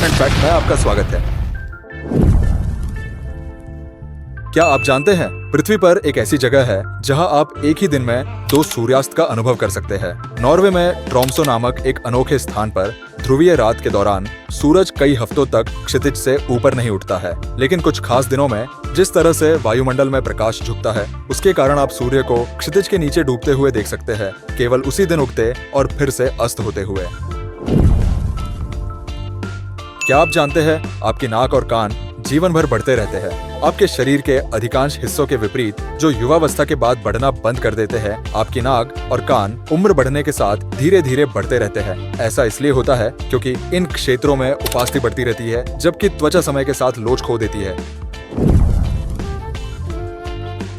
Important fact में आपका स्वागत है। क्या आप जानते हैं पृथ्वी पर एक ऐसी जगह है जहां आप एक ही दिन में 2 सूर्यास्त का अनुभव कर सकते हैं। नॉर्वे में ट्रोम्सो नामक एक अनोखे स्थान पर ध्रुवीय रात के दौरान सूरज कई हफ्तों तक क्षितिज से ऊपर नहीं उठता है, लेकिन कुछ खास दिनों में जिस तरह से वायुमंडल में प्रकाश झुकता है उसके कारण आप सूर्य को क्षितिज के नीचे डूबते हुए देख सकते हैं, केवल उसी दिन उगते और फिर से अस्त होते हुए। क्या आप जानते हैं आपकी नाक और कान जीवन भर बढ़ते रहते हैं। आपके शरीर के अधिकांश हिस्सों के विपरीत जो युवावस्था के बाद बढ़ना बंद कर देते हैं, आपकी नाक और कान उम्र बढ़ने के साथ धीरे धीरे बढ़ते रहते हैं। ऐसा इसलिए होता है क्योंकि इन क्षेत्रों में उपास्थि बढ़ती रहती है, जबकि त्वचा समय के साथ लोच खो देती है।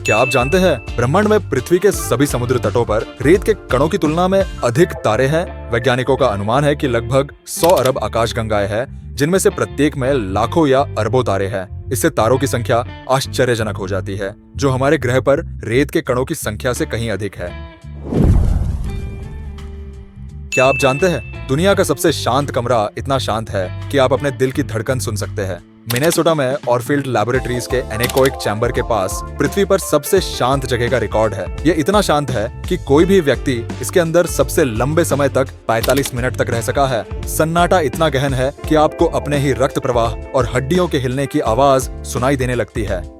क्या आप जानते हैं ब्रह्मांड में पृथ्वी के सभी समुद्र तटों पर रेत के कणों की तुलना में अधिक तारे हैं। वैज्ञानिकों का अनुमान है कि लगभग 100 अरब आकाशगंगाएं हैं, जिनमें से प्रत्येक में लाखों या अरबों तारे हैं। इससे तारों की संख्या आश्चर्यजनक हो जाती है, जो हमारे ग्रह पर रेत के कणों की संख्या से कहीं अधिक है। क्या आप जानते हैं दुनिया का सबसे शांत कमरा इतना शांत है कि आप अपने दिल की धड़कन सुन सकते हैं। मिनेसोटा में ऑरफील्ड लैबोरेटरीज के एनेकोइक चैम्बर के पास पृथ्वी पर सबसे शांत जगह का रिकॉर्ड है। ये इतना शांत है कि कोई भी व्यक्ति इसके अंदर सबसे लंबे समय तक 45 मिनट तक रह सका है। सन्नाटा इतना गहन है कि आपको अपने ही रक्त प्रवाह और हड्डियों के हिलने की आवाज सुनाई देने लगती है।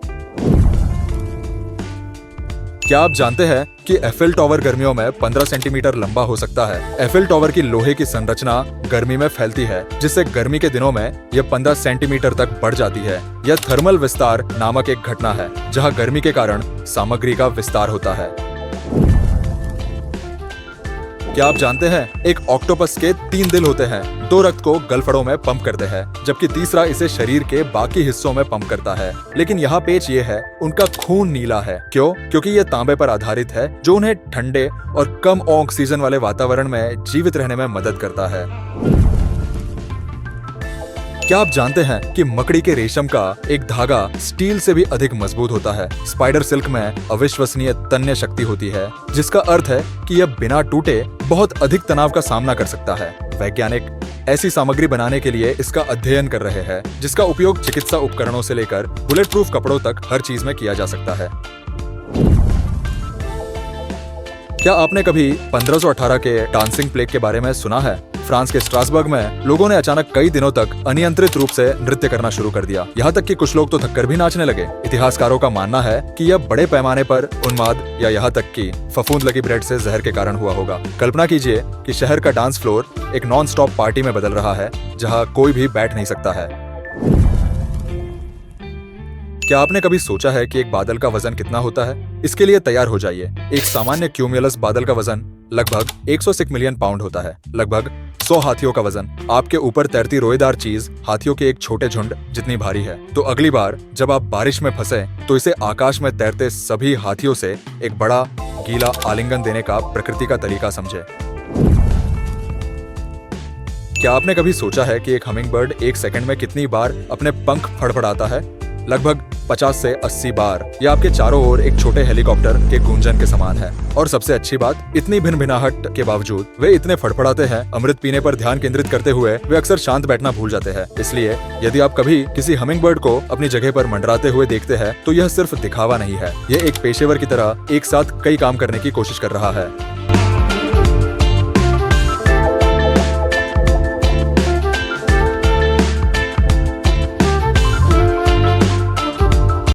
क्या आप जानते हैं कि एफिल टॉवर गर्मियों में 15 सेंटीमीटर लंबा हो सकता है। एफिल टॉवर की लोहे की संरचना गर्मी में फैलती है, जिससे गर्मी के दिनों में यह 15 सेंटीमीटर तक बढ़ जाती है। यह थर्मल विस्तार नामक एक घटना है, जहां गर्मी के कारण सामग्री का विस्तार होता है। क्या आप जानते हैं एक ऑक्टोपस के 3 दिल होते हैं। 2 रक्त को गलफड़ों में पंप करते हैं, जबकि तीसरा इसे शरीर के बाकी हिस्सों में पंप करता है। लेकिन यहाँ पेच ये है, उनका खून नीला है। क्यों? क्योंकि ये तांबे पर आधारित है, जो उन्हें ठंडे और कम ऑक्सीजन वाले वातावरण में जीवित रहने में मदद करता है। क्या आप जानते हैं कि मकड़ी के रेशम का एक धागा स्टील से भी अधिक मजबूत होता है। स्पाइडर सिल्क में अविश्वसनीय तन्य शक्ति होती है, जिसका अर्थ है कि यह बिना टूटे बहुत अधिक तनाव का सामना कर सकता है। वैज्ञानिक ऐसी सामग्री बनाने के लिए इसका अध्ययन कर रहे हैं, जिसका उपयोग चिकित्सा उपकरणों से लेकर बुलेट प्रूफ कपड़ों तक हर चीज में किया जा सकता है। क्या आपने कभी 1518 के डांसिंग प्लेग के बारे में सुना है? फ्रांस के स्ट्रासबर्ग में लोगों ने अचानक कई दिनों तक अनियंत्रित रूप से नृत्य करना शुरू कर दिया। यहाँ तक कि कुछ लोग तो थककर भी नाचने लगे। इतिहासकारों का मानना है कि यह बड़े पैमाने पर उन्माद या यहाँ तक कि फफूंद लगी ब्रेड से जहर के कारण हुआ होगा। कल्पना कीजिए कि शहर का डांस फ्लोर एक नॉन स्टॉप पार्टी में बदल रहा है, जहाँ कोई भी बैठ नहीं सकता है। क्या आपने कभी सोचा है कि एक बादल का वजन कितना होता है? इसके लिए तैयार हो जाइए। एक सामान्य क्यूमुलस बादल का वजन लगभग 106 मिलियन पाउंड होता है, लगभग 100 हाथियों का वजन। आपके ऊपर तैरती रोएदार चीज हाथियों के एक छोटे झुंड जितनी भारी है। तो अगली बार जब आप बारिश में फंसे तो इसे आकाश में तैरते सभी हाथियों से एक बड़ा गीला आलिंगन देने का प्रकृति का तरीका समझे। क्या आपने कभी सोचा है कि एक हमिंगबर्ड 1 सेकंड में कितनी बार अपने पंख फड़फड़ाता है? लगभग 50 से 80 बार। यह आपके चारों ओर एक छोटे हेलीकॉप्टर के गूंजन के समान है। और सबसे अच्छी बात, इतनी भिन्न-भिन्नाहट के बावजूद वे इतने फड़फड़ाते हैं। अमृत पीने पर ध्यान केंद्रित करते हुए वे अक्सर शांत बैठना भूल जाते हैं। इसलिए यदि आप कभी किसी हमिंगबर्ड को अपनी जगह पर मंडराते हुए देखते हैं, तो यह सिर्फ दिखावा नहीं है। यह एक पेशेवर की तरह एक साथ कई काम करने की कोशिश कर रहा है।